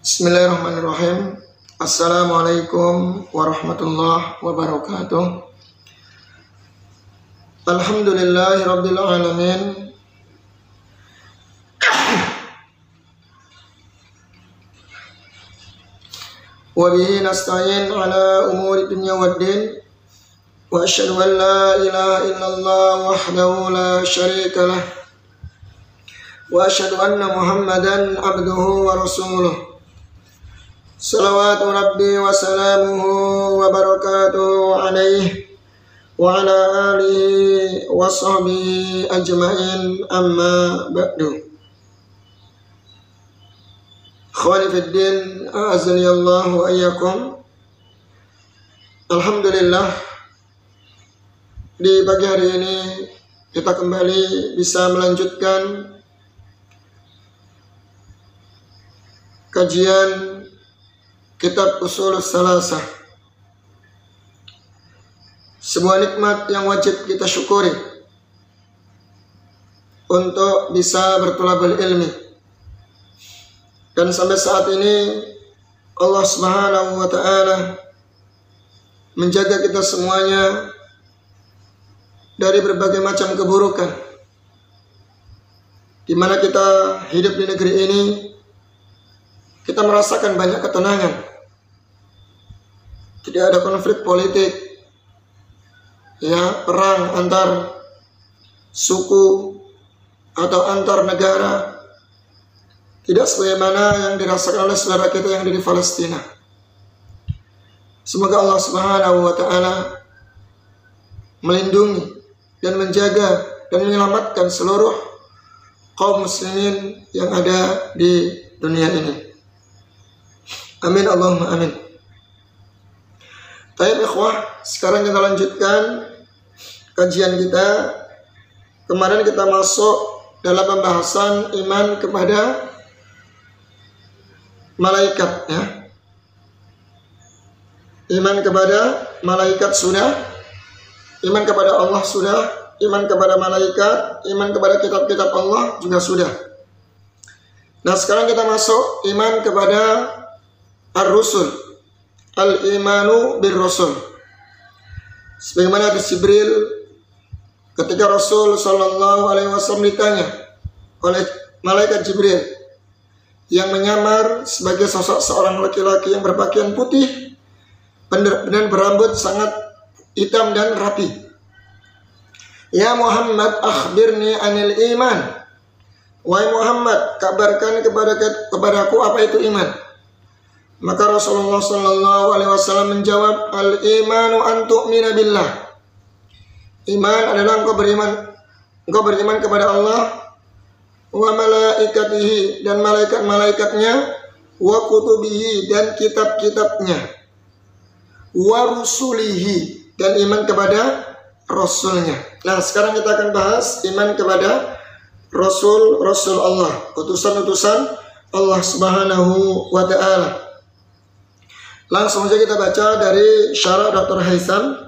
Bismillahirrahmanirrahim. Assalamualaikum warahmatullahi wabarakatuh. Alhamdulillahirabbil alamin. Wa bihi nasta'in ala umuri dunya waddin. Wa asyhadu an la ilaha illallah wahdahu la syarika lah. Wa asyhadu anna Muhammadan abduhu wa rasuluh. Salawatu Rabbi wa salamuhu wa barakatuhu alaihi wa ala alihi wa sahbihi ajma'in, amma ba'du. Khawani fid din, a'azani Allah wa iyyakum. Alhamdulillah, di pagi hari ini kita kembali bisa melanjutkan kajian Kitab Ushulus Salasah, sebuah nikmat yang wajib kita syukuri untuk bisa berthalabul ilmi. Dan sampai saat ini Allah Subhanahu wa ta'ala menjaga kita semuanya dari berbagai macam keburukan, di mana kita hidup di negeri ini, kita merasakan banyak ketenangan. Tidak ada konflik politik, perang antar suku atau antar negara. Tidak sebagaimana yang dirasakan oleh saudara kita yang ada di Palestina. Semoga Allah Subhanahu wa ta'ala melindungi dan menjaga dan menyelamatkan seluruh kaum muslimin yang ada di dunia ini. Amin Allahumma amin. Baik ikhwah, sekarang kita lanjutkan kajian kita. Kemarin kita masuk dalam pembahasan iman kepada malaikat, Iman kepada malaikat sudah, iman kepada Allah sudah, iman kepada malaikat, iman kepada kitab-kitab Allah juga sudah. Nah, sekarang kita masuk iman kepada ar-rusul. Al-imanu bir-rasul. Sebagaimana hadis Jibril ketika Rasul sallallahu alaihi wasallam ditanya oleh malaikat Jibril yang menyamar sebagai sosok seorang laki-laki yang berpakaian putih dan berambut sangat hitam dan rapi. Ya Muhammad, akhbirni anil iman. Wahai Muhammad, kabarkan kepadaku apa itu iman. Maka Rasulullah sallallahu alaihi wasallam menjawab, al-imanu an tu'mina billah. Iman adalah engkau beriman kepada Allah, wa malaikatihi, dan malaikat-malaikatnya, wa kutubihi, dan kitab-kitabnya, wa rusulihi, dan iman kepada rasulnya. Nah, sekarang kita akan bahas iman kepada rasul Allah, utusan-utusan Allah Subhanahu wa ta'ala. Langsung saja kita baca dari syarah Dr. Haitham.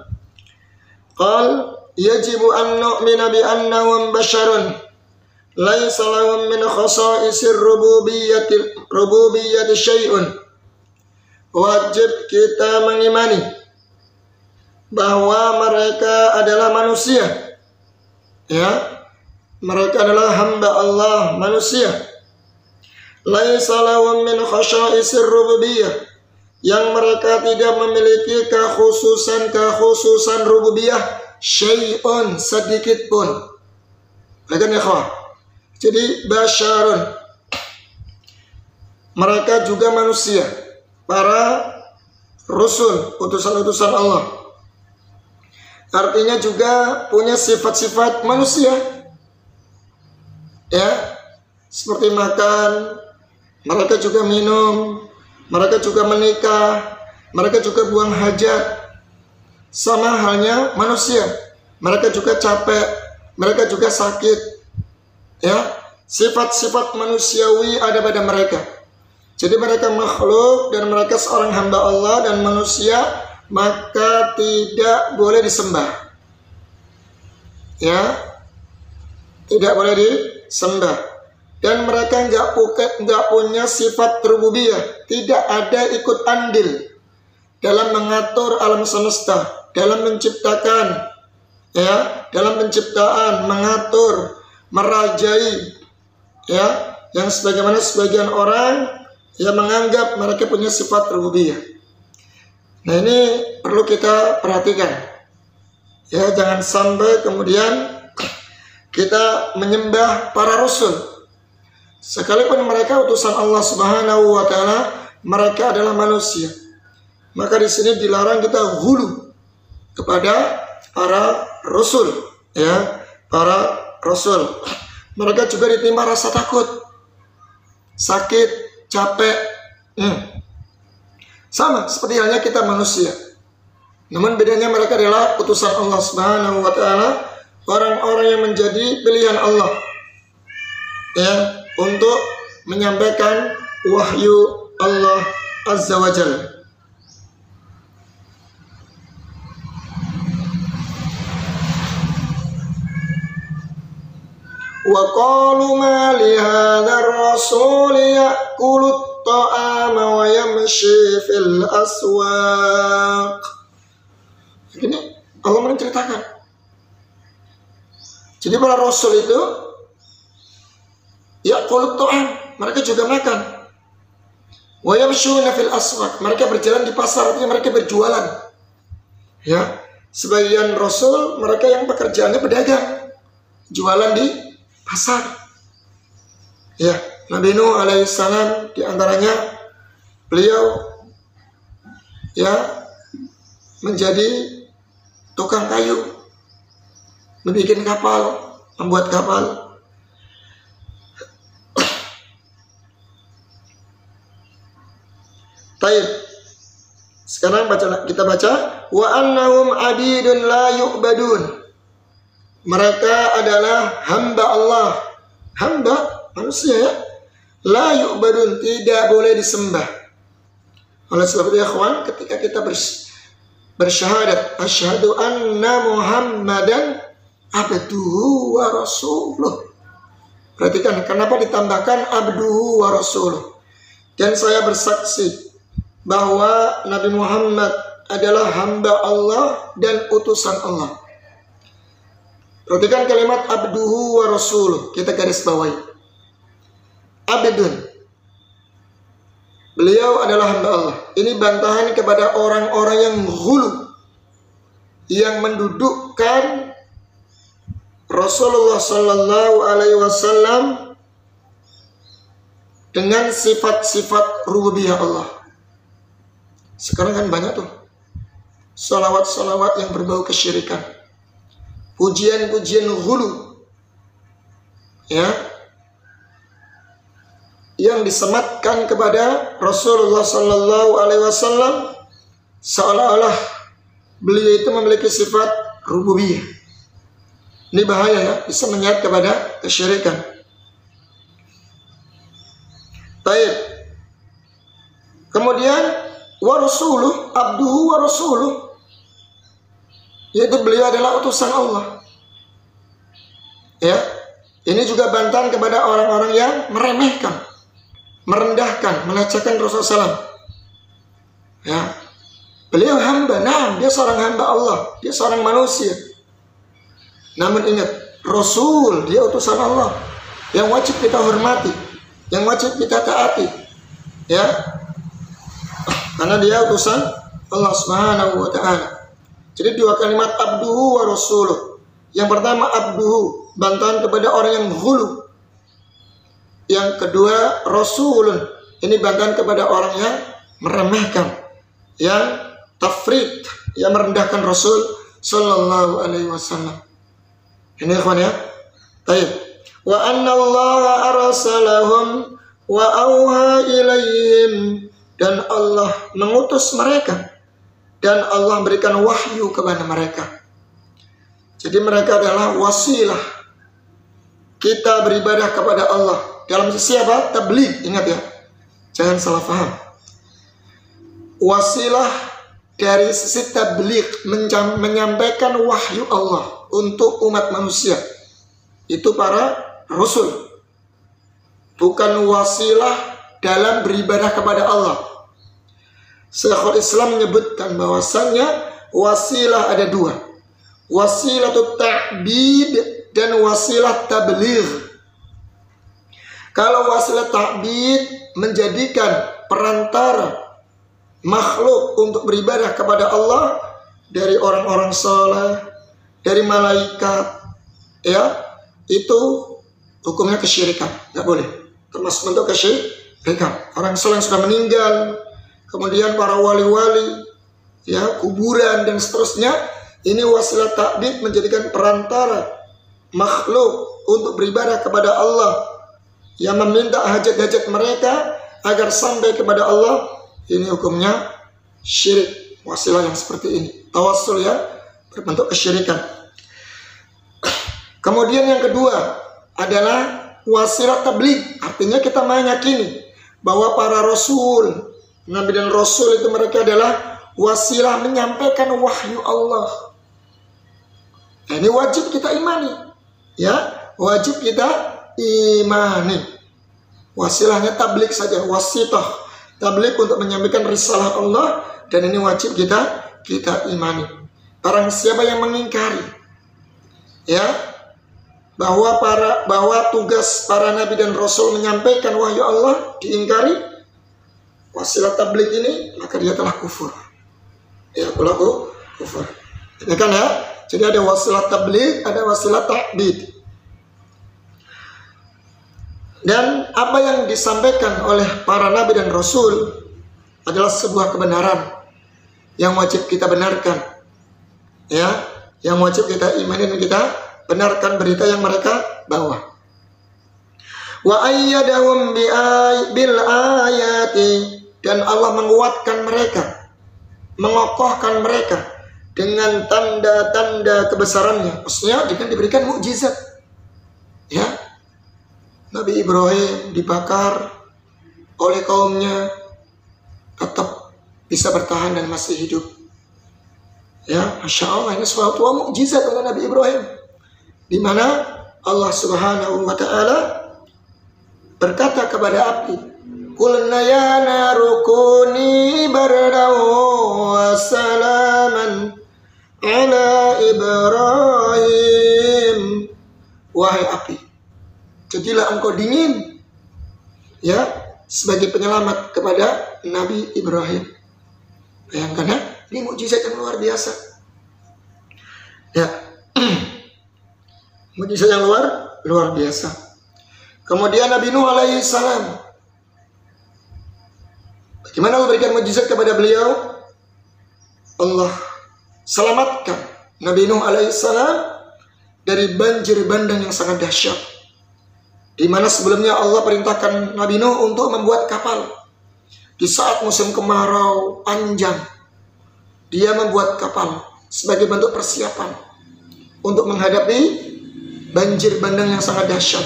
Qal yajibu an nu'mina bi annahum basharun laisa lahum min khasa'isir rububiyyati syai'un. Wajib kita mengimani bahwa mereka adalah manusia. Mereka adalah hamba Allah, manusia. Laisa lahum min khasa'isir rububiyyah, yang mereka tidak memiliki kekhususan rububiyah syai'un, sedikit pun. Jadi basyarun, mereka juga manusia, para rasul, utusan-utusan Allah. Artinya juga punya sifat-sifat manusia, seperti makan, mereka juga minum, mereka juga menikah, mereka juga buang hajat. Sama halnya manusia, mereka juga capek, mereka juga sakit. Sifat-sifat manusiawi ada pada mereka. Jadi mereka makhluk dan mereka seorang hamba Allah dan manusia, maka tidak boleh disembah. Tidak boleh disembah. dan mereka nggak punya sifat rububiyah, tidak ada ikut andil dalam mengatur alam semesta, dalam menciptakan, ya, dalam penciptaan, mengatur, merajai, ya, yang sebagaimana sebagian orang yang menganggap mereka punya sifat rububiyah. Nah, ini perlu kita perhatikan, ya, jangan sampai kemudian kita menyembah para rasul, sekalipun mereka utusan Allah Subhanahu wa taala, mereka adalah manusia. Maka di sini dilarang kita ghulu kepada para rasul, ya, para rasul. Mereka juga ditimpa rasa takut, sakit, capek, sama seperti halnya kita manusia. Namun bedanya mereka adalah utusan Allah Subhanahu wa taala, orang-orang yang menjadi pilihan Allah, ya, untuk menyampaikan wahyu Allah Azza wa Jalla. Wa qalu ma li hadzal rasul ya'kulu at-ta'ama wa yamshi fil aswaq. Ini Allah menceritakan. Jadi para rasul itu ya'kulu at-ta'am, mereka juga makan. Wa yamshuna fil aswaq, mereka berjalan di pasar, artinya mereka berjualan. Ya, sebagian rasul mereka yang pekerjaannya pedagang, jualan di pasar. Ya, Nabi Nuh alaihissalam diantaranya beliau, ya, menjadi tukang kayu, membuat kapal, membuat kapal. Baik. Sekarang kita baca wa annahum abidun la yu'badun. Mereka adalah hamba Allah, hamba manusia, ya, la yu'badun, tidak boleh disembah. Oleh sebab itu ya kawan, ketika kita bersyahadat asyhadu anna Muhammadan abduhu wa rasuluh, perhatikan kenapa ditambahkan abduhu wa rasuluh. Dan saya bersaksi bahwa Nabi Muhammad adalah hamba Allah dan utusan Allah. Perhatikan kalimat abduhu wa rasuluh, kita garis bawahi. Abdun, beliau adalah hamba Allah. Ini bantahan kepada orang-orang yang ghulu, yang mendudukkan Rasulullah Sallallahu Alaihi Wasallam dengan sifat-sifat rububiyah Allah. Sekarang kan banyak tuh salawat-salawat yang berbau kesyirikan, pujian-pujian ghulu, ya, yang disematkan kepada Rasulullah Sallallahu Alaihi Wasallam seolah-olah beliau itu memiliki sifat rububiyah. Ini bahaya, ya, bisa menyeret kepada kesyirikan. Baik. Kemudian wa rasuluh, abduhu wa rasuluh, yaitu beliau adalah utusan Allah. Ya, ini juga bantahan kepada orang-orang yang meremehkan, merendahkan, melecehkan Rasulullah SAW. Ya, beliau hamba, nah, dia seorang hamba Allah, dia seorang manusia. Namun ingat, Rasul, dia utusan Allah, yang wajib kita hormati, yang wajib kita taati, ya, karena dia utusan Allah Subhanahu wa taala. Jadi dua kalimat abduhu wa rasuluh. Yang pertama abduhu, bantahan kepada orang yang ghulu. Yang kedua rasulun, ini bantahan kepada orang yang meremehkan, yang tafrid, yang merendahkan Rasul Sallallahu Alaihi Wasallam. Ini ikhwan, ya. Baik. Wa anna Allah arsalahum wa auha ilaihim, dan Allah mengutus mereka dan Allah memberikan wahyu kepada mereka. Jadi mereka adalah wasilah kita beribadah kepada Allah. Dalam sisi apa? Tabligh, ingat, ya, jangan salah paham. Wasilah dari sisi tabligh, menyampaikan wahyu Allah untuk umat manusia, itu para rasul. bukan wasilah dalam beribadah kepada Allah. Syekhul Islam menyebutkan bahwasannya wasilah ada dua, wasilah ta'bid dan wasilah tabligh. Kalau wasilah ta'bid menjadikan perantara makhluk untuk beribadah kepada Allah dari orang-orang saleh, dari malaikat, ya, itu hukumnya kesyirikan, nggak boleh, termasuk bentuk kesyirikan. Orang saleh yang sudah meninggal, kemudian para wali-wali, ya, kuburan dan seterusnya, ini wasilah ta'bid menjadikan perantara makhluk untuk beribadah kepada Allah, yang meminta hajat-hajat mereka agar sampai kepada Allah. Ini hukumnya syirik, wasilah yang seperti ini, tawassul yang berbentuk kesyirikan. Kemudian yang kedua adalah wasilah tabligh, artinya kita meyakini bahwa para rasul, nabi dan rasul itu mereka adalah wasilah menyampaikan wahyu Allah. Nah, ini wajib kita imani, ya, wajib kita imani. Wasilahnya tabligh saja, wasitah tabligh untuk menyampaikan risalah Allah, dan ini wajib kita imani. Barang siapa yang mengingkari, ya, bahwa tugas para nabi dan rasul menyampaikan wahyu Allah diingkari, wasilah tabligh ini, maka dia telah kufur. Ya, pelaku kufur. Ini kan ya. Jadi ada wasilah tabligh, ada wasilah ta'bid. Dan apa yang disampaikan oleh para nabi dan rasul adalah sebuah kebenaran yang wajib kita benarkan, ya, yang wajib kita imani dan kita benarkan berita yang mereka bawa. Wa ayyadahum bil ayati, dan Allah menguatkan mereka, mengokohkan mereka dengan tanda-tanda kebesarannya, maksudnya dengan diberikan mukjizat, ya. Nabi Ibrahim dibakar oleh kaumnya, tetap bisa bertahan dan masih hidup. Ya, Masya Allah, ini suatu mukjizat oleh Nabi Ibrahim, di mana Allah Subhanahu wa Ta'ala berkata kepada api, "Qulna ya naru kuni bardan wa salaman ala Ibrahim." Wahai api, jadilah engkau dingin, ya, sebagai penyelamat kepada Nabi Ibrahim. Bayangkan ya, ini mukjizat yang luar biasa. Ya, mukjizat yang luar biasa. Kemudian Nabi Nuh alaihi salam, bagaimana Allah berikan mukjizat kepada beliau? Allah selamatkan Nabi Nuh alaihi salam dari banjir bandang yang sangat dahsyat, di mana sebelumnya Allah perintahkan Nabi Nuh untuk membuat kapal. Di saat musim kemarau panjang, dia membuat kapal sebagai bentuk persiapan untuk menghadapi banjir bandang yang sangat dahsyat.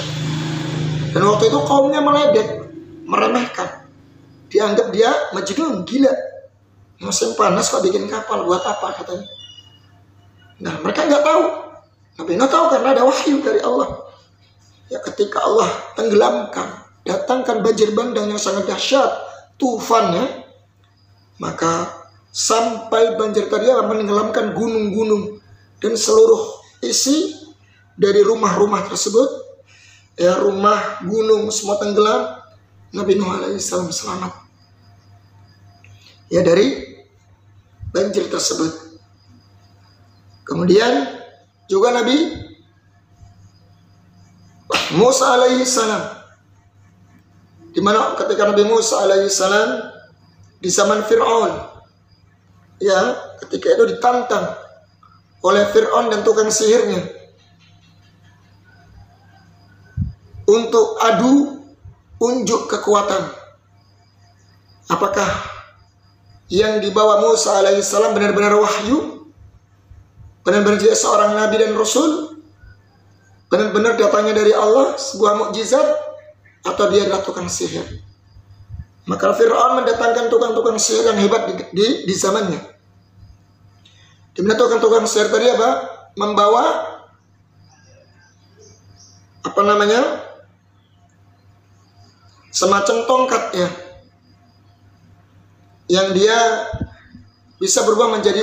Dan waktu itu kaumnya meledek, meremehkan, dianggap dia majnun, gila. Musim panas kok bikin kapal, buat apa katanya. Nah, mereka nggak tahu. Nabi Nuh tahu karena ada wahyu dari Allah. Ya, ketika Allah tenggelamkan, datangkan banjir bandang yang sangat dahsyat, tufannya, maka sampai banjir tadi akan menenggelamkan gunung-gunung dan seluruh isi dari rumah-rumah tersebut, ya, rumah, gunung, semua tenggelam. Nabi Nuh alaihissalam selamat, ya, dari banjir tersebut. Kemudian juga Nabi Musa alaihissalam, di mana ketika Nabi Musa alaihissalam di zaman Fir'aun, ya, ketika itu ditantang oleh Fir'aun dan tukang sihirnya untuk adu unjuk kekuatan. Apakah yang dibawa Musa alaihissalam benar-benar wahyu, benar-benar dia seorang nabi dan rasul, benar-benar datangnya dari Allah, sebuah mukjizat, atau dia adalah tukang sihir? Maka Fir'aun mendatangkan tukang-tukang sihir yang hebat di zamannya. Di mana tukang-tukang sihir tadi apa? Membawa semacam tongkat ya, yang dia bisa berubah menjadi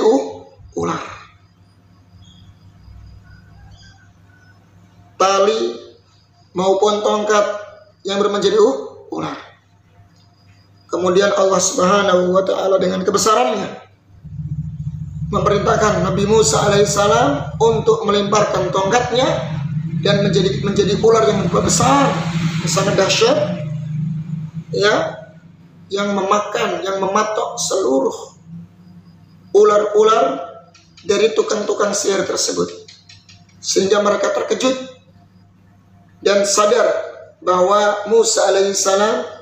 ular. Tali maupun tongkat yang berubah menjadi ular. Kemudian Allah Subhanahu wa Ta'ala dengan kebesarannya memerintahkan Nabi Musa alaihissalam untuk melemparkan tongkatnya dan menjadi ular yang besar, sangat dahsyat ya, yang memakan, yang mematok seluruh ular-ular dari tukang-tukang sihir tersebut, sehingga mereka terkejut dan sadar bahwa Musa alaihissalam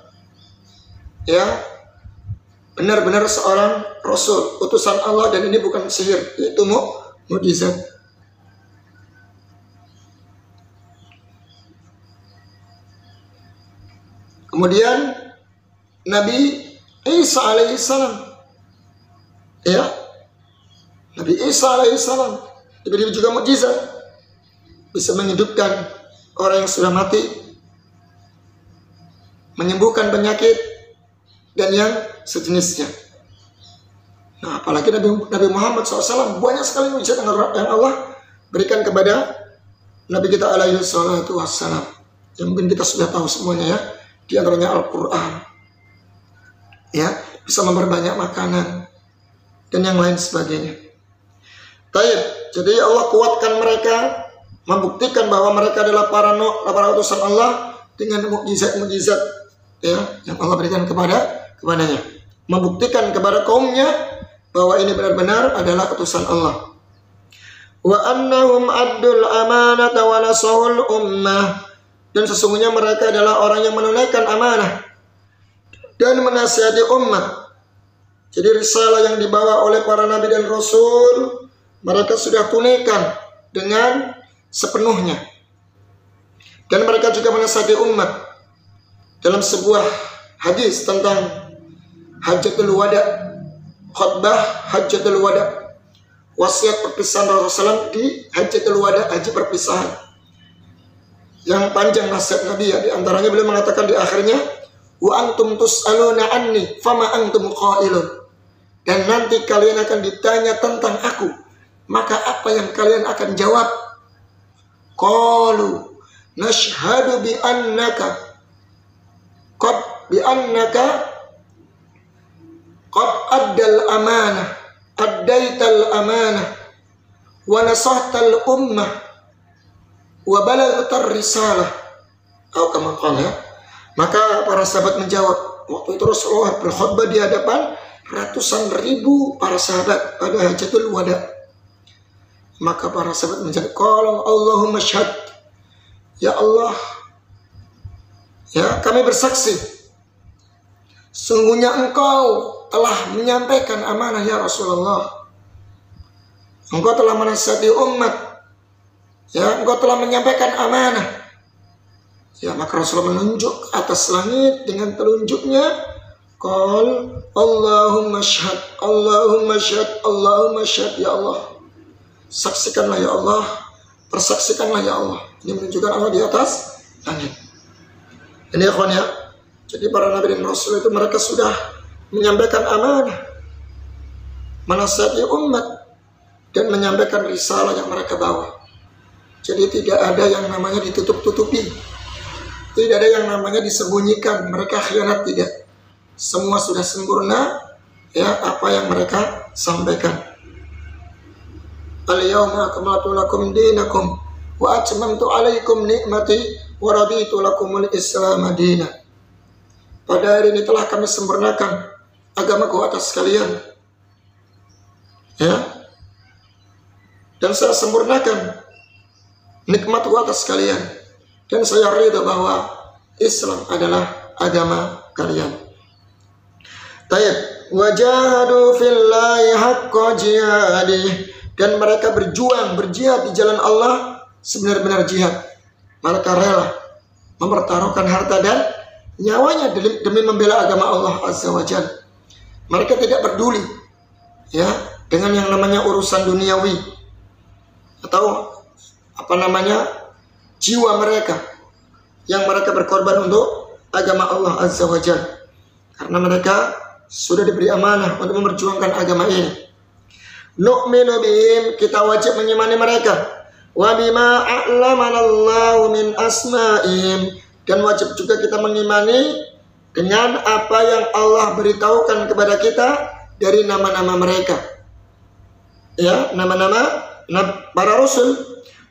ya benar-benar seorang rasul, utusan Allah, dan ini bukan sihir, yaitu mukjizat. Kemudian Nabi Isa alaihissalam ya, Nabi Isa alaihissalam diberi juga mukjizat, bisa menghidupkan orang yang sudah mati, menyembuhkan penyakit dan yang sejenisnya. Nah, apalagi Nabi Muhammad SAW banyak sekali mujizat yang Allah berikan kepada Nabi kita alaihi salatu wassalam, yang mungkin kita sudah tahu semuanya ya. Di antaranya Al-Quran ya, bisa memperbanyak makanan dan yang lain sebagainya. Baik, jadi Allah kuatkan mereka, membuktikan bahwa mereka adalah para utusan Allah dengan mukjizat-mukjizat ya, yang Allah berikan kepadanya, membuktikan kepada kaumnya bahwa ini benar-benar adalah utusan Allah. Wa annahum addul amanata wa nasahul ummah, dan sesungguhnya mereka adalah orang yang menunaikan amanah dan menasihati ummah. Jadi risalah yang dibawa oleh para nabi dan rasul mereka sudah tunaikan dengan sepenuhnya, dan mereka juga menasihati umat. Dalam sebuah hadis tentang Hajjatul Wada, khutbah Hajjatul Wada, wasiat perpisahan Rasulullah SAW di Hajjatul Wada, haji perpisahan, yang panjang nasihat Nabi ya. Di antaranya beliau mengatakan di akhirnya, wa antum tus'aluna anni fama antum qailun, dan nanti kalian akan ditanya tentang aku, maka apa yang kalian akan jawab? Qalu nashhadu bi annaka qad addaital amanah wa nasahtal ummah wa balaghatar risalah, atau kama qala ya. Maka para sahabat menjawab, waktu itu Rasulullah berkhutbah di hadapan ratusan ribu para sahabat pada Hajjatul Wada. Maka para sahabat menjawab, qala Allahumma syhad, ya Allah ya, kami bersaksi sungguhnya engkau telah menyampaikan amanah ya Rasulullah, engkau telah menasihati umat ya, engkau telah menyampaikan amanah ya. Maka Rasulullah menunjuk ke atas langit dengan telunjuknya, qal Allahumma syhad, Allahumma syhad, Allahumma syhad, ya Allah saksikanlah ya Allah, persaksikanlah ya Allah. Ini menunjukkan Allah di atas langit. Ini ikhwan ya, jadi para nabi dan rasul itu mereka sudah menyampaikan amanah, menasihati umat, dan menyampaikan risalah yang mereka bawa. Jadi tidak ada yang namanya ditutup-tutupi, tidak ada yang namanya disembunyikan, mereka khianat, tidak. Semua sudah sempurna ya apa yang mereka sampaikan. Al-yawma akmaltu lakum dinakum wa atmamtu alaikum ni'mati wa raditu lakumul Islam madinah. Pada hari ini telah kami sempurnakan agamaku atas kalian ya, dan saya sempurnakan nikmatku atas kalian, dan saya ridha bahwa Islam adalah agama kalian. Tayyib, wajahadu fillahi haqqa jihadih, dan mereka berjihad di jalan Allah sebenar-benar jihad. Mereka rela mempertaruhkan harta dan nyawanya demi membela agama Allah Azza wa Jalla. Mereka tidak peduli ya dengan yang namanya urusan duniawi atau apa namanya jiwa mereka yang mereka berkorban untuk agama Allah Azza wa Jalla. Karena mereka sudah diberi amanah untuk memperjuangkan agama ini. Nu'minu bihim, kita wajib mengimani mereka. Wa bima a'lamanallahu min asma'ihim, dan wajib juga kita mengimani dengan apa yang Allah beritahukan kepada kita dari nama-nama mereka. Ya, nama-nama para rasul,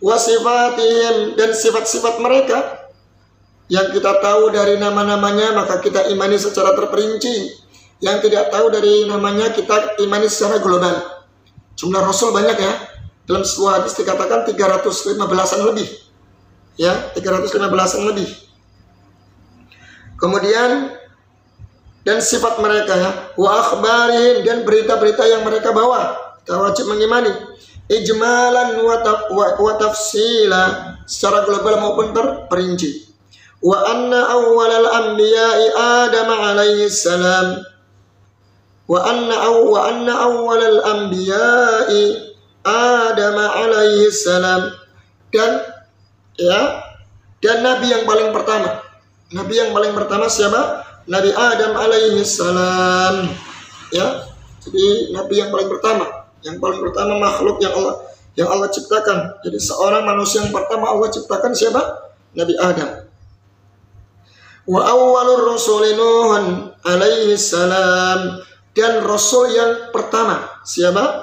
wa sifatihim, dan sifat-sifat mereka yang kita tahu dari nama-namanya maka kita imani secara terperinci. Yang tidak tahu dari namanya kita imani secara global. Jumlah rasul banyak ya. Dalam sebuah hadis dikatakan 315-an lebih. Ya, 315-an lebih. Kemudian dan sifat mereka ya, wa akhbarihim, dan berita-berita yang mereka bawa. Kita wajib mengimani. Ijmalan wa tafsila, secara global maupun terperinci. Wa anna awwalal anbiya'i Adam alaihi salam. Wa anna awwalal anbiya'i Adam alaihi salam, dan nabi yang paling pertama. Nabi yang paling pertama siapa? Nabi Adam alaihi salam. Ya. Jadi nabi yang paling pertama makhluk yang Allah ciptakan. Jadi seorang manusia yang pertama Allah ciptakan siapa? Nabi Adam. Wa awwalur rasuli Nuh alaihi salam, dan rasul yang pertama siapa?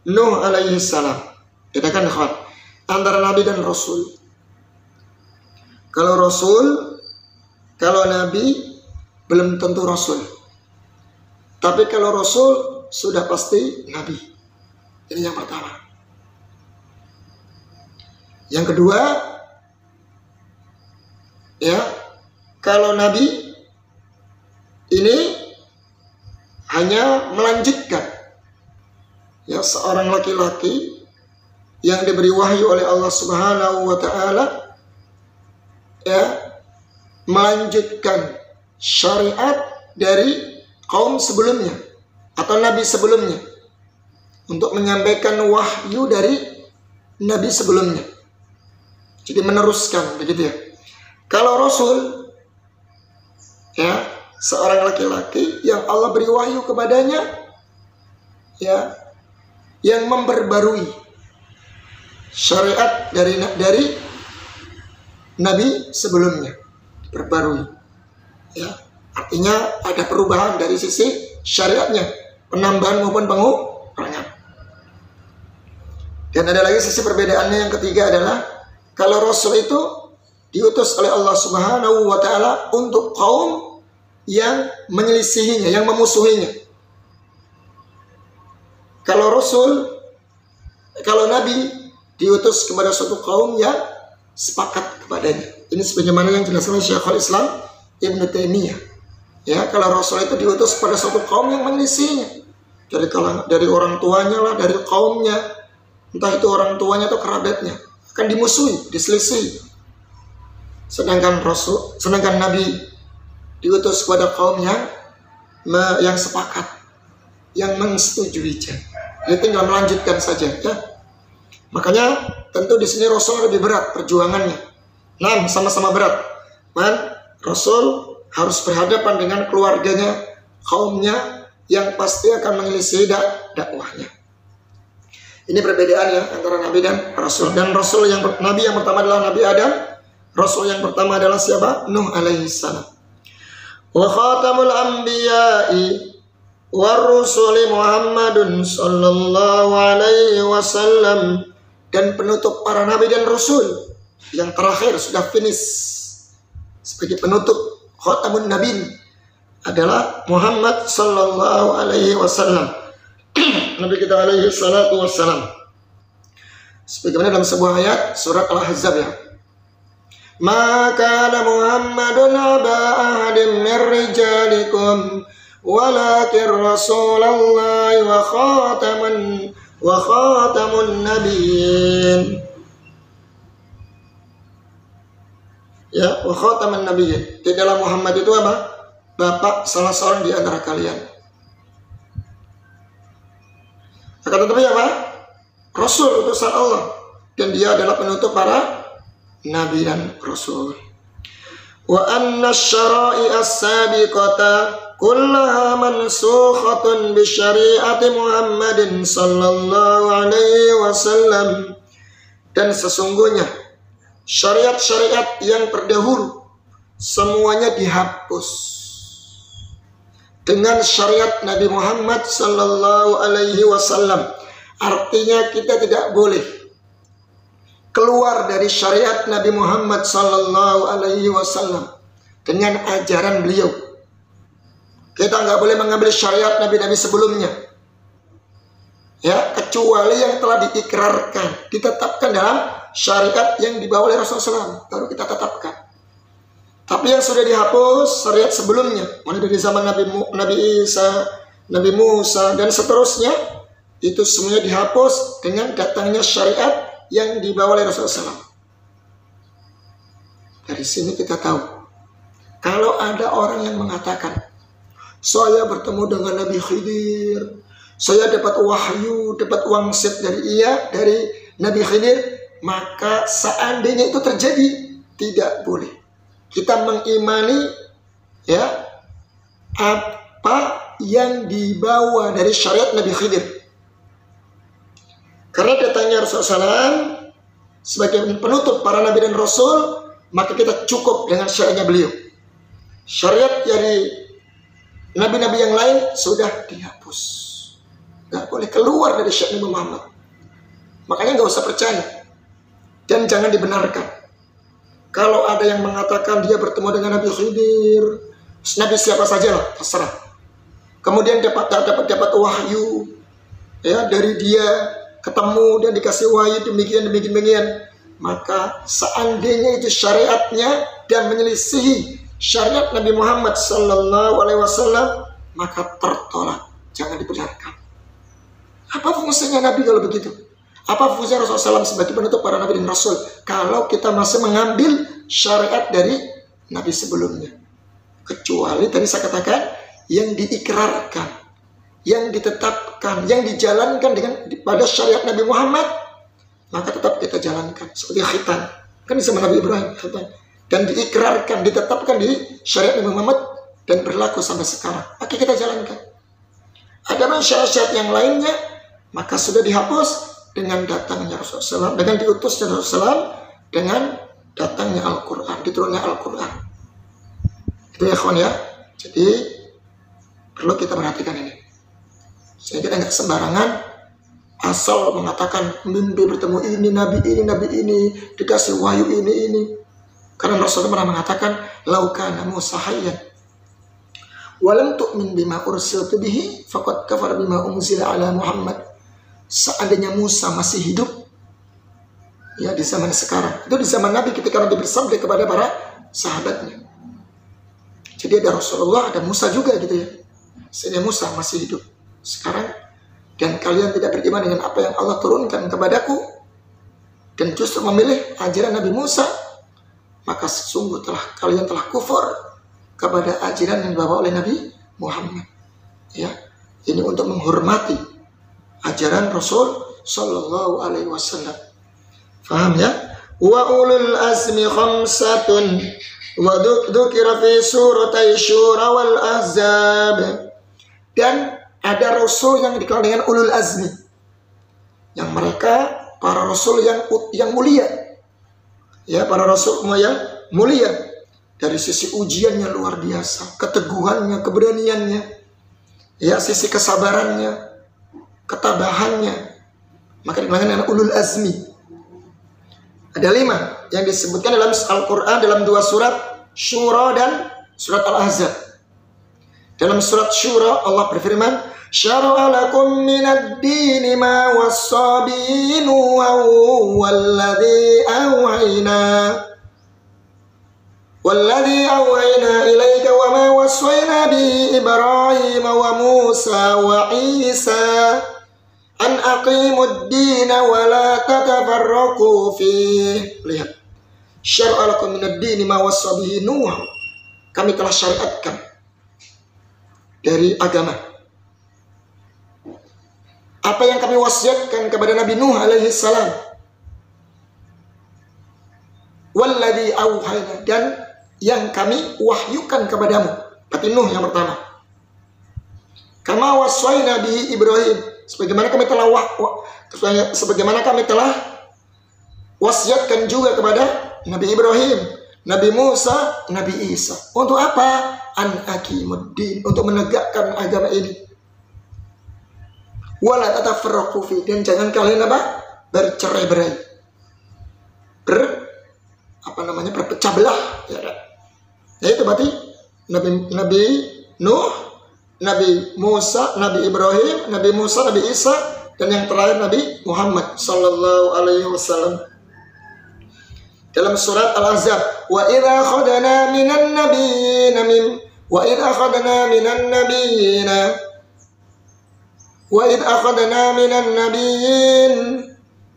Nuh alaihi salam. Bedakan ikhwan antara nabi dan rasul. Kalau nabi belum tentu rasul. Tapi kalau rasul sudah pasti nabi. Ini yang pertama. Yang kedua, ya, kalau nabi ini hanya melanjutkan, ya, seorang laki-laki yang diberi wahyu oleh Allah Subhanahu wa taala, ya, melanjutkan syariat dari kaum sebelumnya atau nabi sebelumnya untuk menyampaikan wahyu dari nabi sebelumnya. Jadi meneruskan, begitu ya. Kalau rasul, ya, seorang laki-laki yang Allah beri wahyu kepadanya, ya, yang memperbarui syariat dari nabi sebelumnya, diperbarui, ya, artinya ada perubahan dari sisi syariatnya, penambahan maupun pengurangan. Dan ada lagi sisi perbedaannya yang ketiga adalah kalau rasul itu diutus oleh Allah Subhanahu wa taala untuk kaum yang menyelisihinya, yang memusuhinya. Kalau nabi diutus kepada suatu kaum yang sepakat kepadanya. Ini sebagaimana yang dijelaskan oleh Syekhul Islam Ibnu Taimiyah. Ya, kalau rasul itu diutus kepada suatu kaum yang menyelisihinya. Dari orang tuanya lah, dari kaumnya, entah itu orang tuanya atau kerabatnya, akan dimusuhi, diselisih. Sedangkan nabi diutus kepada kaum yang sepakat, yang mensetujuinya. Dia tinggal melanjutkan saja, ya. Makanya tentu di sini rasul lebih berat perjuangannya. Nah, sama-sama berat. Rasul harus berhadapan dengan keluarganya, kaumnya yang pasti akan menyelisih dakwahnya. Ini perbedaan ya antara nabi dan rasul. Dan nabi yang pertama adalah Nabi Adam. Rasul yang pertama adalah siapa? Nuh alaihi salam. Wa khatamul anbiya'i war rusuli Muhammadun sallallahu alaihi wasallam, dan penutup para nabi dan rasul yang terakhir sudah finish sebagai penutup khatamun nabiin adalah Muhammad sallallahu alaihi wasallam. Nabi kita alaihi salatu wassalam. Sebagaimana dalam sebuah ayat surat Al-Ahzab, ya. Ma kana Muhammadun aba ahadin min rijalikum walakin Rasulullah wa khatamun nabiyyin. Ya, wa khatamun nabiyyin. Tidaklah Muhammad itu apa? Bapak salah seorang di antara kalian. Akan tetapi apa? Rasul utusan Allah, dan dia adalah penutup para nabi dan rasul. wa anna asy-syara'i as-sabiqata kullaha mansukhatun bi syari'ati Muhammadin sallallahu alaihi wasallam. Dan sesungguhnya syariat-syariat yang terdahulu semuanya dihapus dengan syariat Nabi Muhammad sallallahu alaihi wasallam. Artinya kita tidak boleh keluar dari syariat Nabi Muhammad sallallahu alaihi wasallam dengan ajaran beliau. Kita nggak boleh mengambil syariat nabi-nabi sebelumnya, ya, kecuali yang telah diikrarkan, ditetapkan dalam syariat yang dibawa oleh Rasulullah SAW, baru kita tetapkan. Tapi yang sudah dihapus syariat sebelumnya, mulai dari zaman Nabi Isa, Nabi Musa dan seterusnya, itu semuanya dihapus dengan datangnya syariat yang dibawa oleh Rasulullah SAW. Dari sini kita tahu, kalau ada orang yang mengatakan, saya bertemu dengan Nabi Khidir, saya dapat wahyu, dapat wangsit dari Nabi Khidir, maka seandainya itu terjadi, tidak boleh kita mengimani, ya, apa yang dibawa dari syariat Nabi Khidir. Karena datangnya Rasulullah SAW sebagai penutup para nabi dan rasul, maka kita cukup dengan syariatnya beliau. Syariat dari nabi-nabi yang lain sudah dihapus. Gak boleh keluar dari syariat Nabi Muhammad. Makanya gak usah percaya. Dan jangan dibenarkan. Kalau ada yang mengatakan dia bertemu dengan Nabi Khidir, nabi siapa saja lah, terserah. Kemudian dapat wahyu, ya, dari dia, ketemu dan dikasih wahyu demikian, maka seandainya itu syariatnya dan menyelisihi syariat Nabi Muhammad sallallahu alaihi wasallam, maka tertolak, jangan dibenarkan. Apa fungsinya Nabi kalau begitu? Apa fungsi Rasulullah SAW sebagai penutup para nabi dan rasul kalau kita masih mengambil syariat dari nabi sebelumnya? Kecuali tadi saya katakan yang diikrarkan, yang ditetapkan, yang dijalankan pada syariat Nabi Muhammad, maka tetap kita jalankan. Seperti khitan, kan di zaman Nabi Ibrahim khitan, dan diikrarkan, ditetapkan di syariat Nabi Muhammad dan berlaku sampai sekarang, maka kita jalankan. Ada syariat yang lainnya, maka sudah dihapus dengan datangnya Rasulullah SAW, dengan diutusnya Rasulullah SAW, dengan datangnya Al-Quran, diturunnya Al-Quran. Itu ya kawan ya. Jadi perlu kita perhatikan ini. Sehingga kita nggak sembarangan asal mengatakan mimpi bertemu ini, nabi ini, dikasih wahyu ini. Karena Rasulullah pernah mengatakan, laukana Musa hayyan walam tu'min bima ursiltu bihi faqad kafara bima unzila ala Muhammad. Seandainya Musa masih hidup, ya, di zaman sekarang, itu di zaman Nabi ketika Nabi bersabda kepada para sahabatnya. Jadi ada Rasulullah, ada Musa juga gitu ya. Seandainya Musa masih hidup sekarang, dan kalian tidak beriman dengan apa yang Allah turunkan kepadaku, dan justru memilih ajaran Nabi Musa, maka sesungguh kalian telah kufur kepada ajaran yang dibawa oleh Nabi Muhammad. Ya, ini untuk menghormati ajaran Rasul sallallahu alaihi wasallam. Faham ya? Wa ulul azmi khamsatun wa dzukira fi suratai syura wal ahzab. Dan ada rasul yang dikenal dengan ulul azmi, yang mereka para rasul yang mulia, ya, para rasul yang mulia dari sisi ujiannya luar biasa, keteguhannya, keberaniannya, ya, sisi kesabarannya, ketabahannya, maka dikenal dengan ulul azmi. Ada 5 yang disebutkan dalam Al-Quran dalam 2 surat, Syura dan surat Al-Ahzab. Dalam surat Syura Allah berfirman, syara'a lakum minad dini ma wassa bihi Nuhan walladhi awhayna ilayka wa ma wassayna bihi Ibrahim wa Musa wa Isa an aqimud dina wa la tatafarraqu fihi. Lihat, syara'a lakum minad dini ma wassa bihi Nuhan, kami telah syariatkan dari agama apa yang kami wasiatkan kepada Nabi Nuh alaihi salam. Walladhi auhayna, dan yang kami wahyukan kepadamu. Berarti Nuh yang pertama. Kama waswaina bihi Ibrahim, sebagaimana kami telah wasiatkan juga kepada Nabi Ibrahim, Nabi Musa, Nabi Isa. Untuk apa? An aqimuddin, untuk menegakkan agama ini. Wala tatafarraqu fi, dan jangan kalian apa? Bercerai-berai. Berpecah belah, ya kan? Ya itu berarti Nabi Nuh, Nabi Musa, Nabi Ibrahim, Nabi Musa, Nabi Isa, dan yang terakhir Nabi Muhammad sallallahu alaihi wasallam. Dalam surat Al-Ahzab, wa idza akhadna minan nabiyyin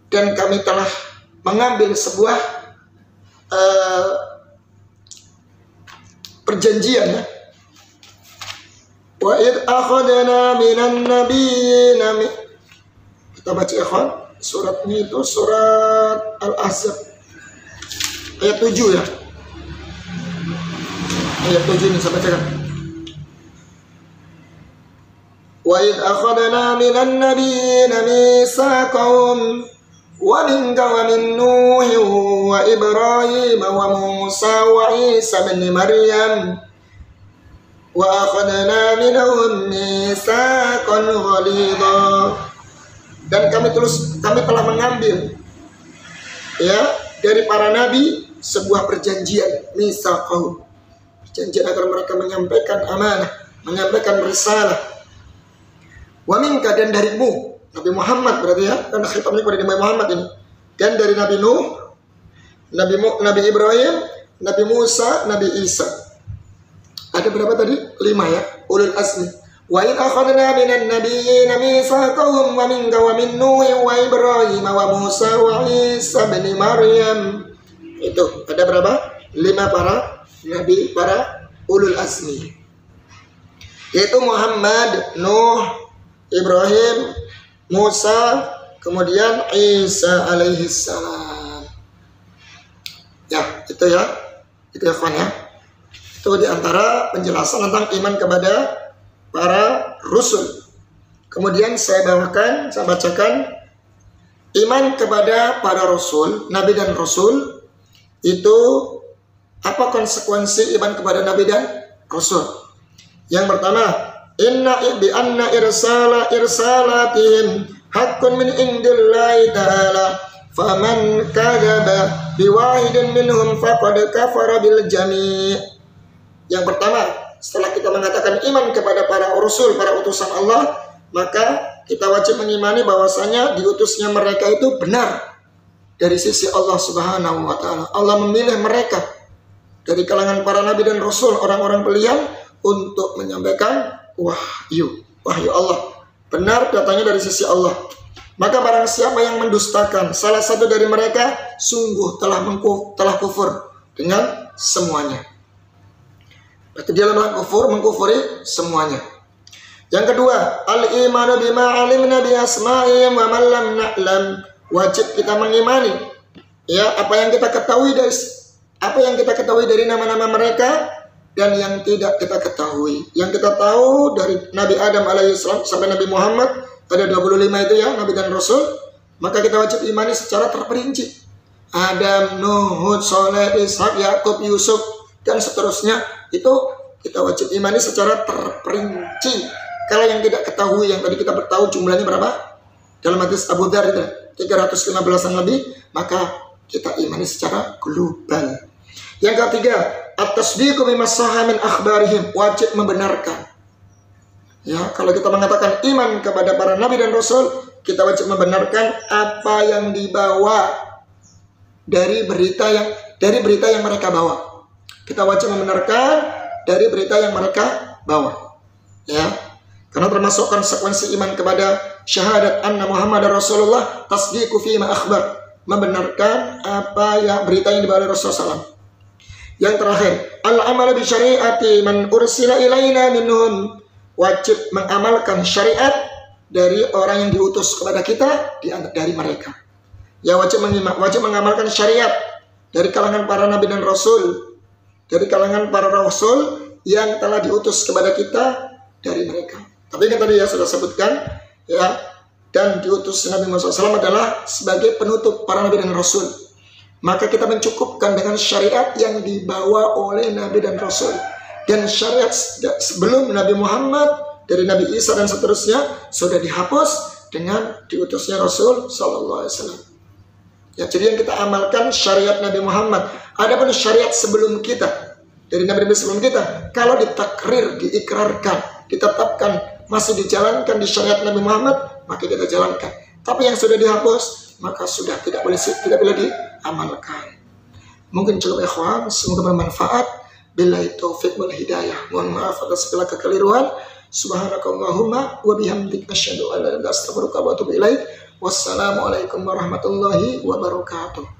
dan kami telah mengambil sebuah perjanjian, ya. Wa id akhadna minan nabiyyin, kita baca ikhwan, suratnya itu surat Al-Ahzab ayat 7, ya. Ayat 7 ini saya bacakan. Wa id akhadna minan nabiyyin mitsaqahum wa minka wa min Nuh wa Ibrahim wa Musa wa Isa bin Maryam wa akhadna minhum mitsaqan ghalidha, dan kami telah mengambil, ya, dari para nabi sebuah perjanjian, mitsaqahum, perjanjian agar mereka menyampaikan amanah, menyampaikan risalah. Wa minka, dan darimu Nabi Muhammad, berarti, ya, karena khitabnya kepada Nabi Muhammad ini. Dan dari Nabi Nuh, Nabi Ibrahim, Nabi Musa, Nabi Isa. Ada berapa tadi? 5, ya, ulul azmi. Wa in akhadna minan nabiyyin mitsaqahum wa minka wa min Nuh wa Ibrahim wa Musa wa Isa bin Maryam. Itu ada berapa? 5 para nabi, para ulul azmi. Yaitu Muhammad, Nuh, Ibrahim, Musa, kemudian Isa alaihi salam. Ya, itu ya. Itu ya, kawan, ya. Itu diantara penjelasan tentang iman kepada para rasul. Kemudian saya bacakan iman kepada para rasul, nabi dan rasul, itu apa konsekuensi iman kepada nabi dan rasul. Yang pertama, inna bi anna irsalatihim haqqun min indillahi ta'ala, faman kadzaba biwahidin minhum faqad kafara bil jami'. Yang pertama, setelah kita mengatakan iman kepada para rasul, para utusan Allah, maka kita wajib mengimani bahwasanya diutusnya mereka itu benar dari sisi Allah Subhanahu wa taala. Allah memilih mereka dari kalangan para nabi dan rasul, orang-orang pilihan, untuk menyampaikan wahyu Allah. Benar datangnya dari sisi Allah. Maka barang siapa yang mendustakan salah satu dari mereka, sungguh telah kufur dengan semuanya. Berarti dia adalah mengkufuri semuanya. Yang kedua, al-imanu bima alimna bi asma'ihim wa man lam na'lam. Wajib kita mengimani, ya, apa yang kita ketahui dari nama-nama mereka dan yang tidak kita ketahui. Yang kita tahu dari Nabi Adam alaihissalam sampai Nabi Muhammad, ada 25 itu, ya, nabi dan rasul, maka kita wajib imani secara terperinci. Adam, Nuh, Hud, Saleh, Ishak, Yakub, Yusuf, dan seterusnya, itu kita wajib imani secara terperinci. Kalau yang tidak ketahui, yang tadi kita bertahu jumlahnya berapa? Dalam hadis Abu Dzar itu 315-an lebih, maka kita imani secara global. Yang ketiga, at-tasdiqu bima sahha min akhbarihim, wajib membenarkan. Ya, kalau kita mengatakan iman kepada para nabi dan rasul, kita wajib membenarkan apa yang dibawa dari berita yang mereka bawa. Kita wajib membenarkan dari berita yang mereka bawa, ya, karena termasuk konsekuensi iman kepada syahadat anna Muhammad Rasulullah, tasdiqu fi ma akhbar, membenarkan apa yang berita yang dibawa oleh Rasulullah SAW. Yang terakhir, al-amal bi syari'ati man ursila ilaina minhum, wajib mengamalkan syariat dari orang yang diutus kepada kita dari mereka. Ya, wajib mengamalkan syariat dari kalangan para nabi dan rasul, dari kalangan para rasul yang telah diutus kepada kita dari mereka. Tapi kan tadi ya sudah sebutkan ya, dan diutus Nabi Muhammad SAW adalah sebagai penutup para nabi dan rasul. Maka kita mencukupkan dengan syariat yang dibawa oleh nabi dan rasul. Dan syariat sebelum Nabi Muhammad, dari Nabi Isa dan seterusnya, sudah dihapus dengan diutusnya Rasul Sallallahu Alaihi Wasallam. Ya, jadi yang kita amalkan syariat Nabi Muhammad. Adapun syariat sebelum kita, dari Nabi sebelum kita, kalau ditakrir, diikrarkan, ditetapkan, masih dijalankan di syariat Nabi Muhammad, maka kita jalankan. Tapi yang sudah dihapus, maka sudah tidak boleh diamalkan. Mungkin cukup ikhwan, semoga bermanfaat. Billahi taufiq wal hidayah. Mohon maaf atas segala kekeliruan. Subhanakallahumma wa bihamdika asyhadu an la ilaha illa anta astaghfiruka wa atubu ilaik. Wassalamualaikum warahmatullahi wabarakatuh.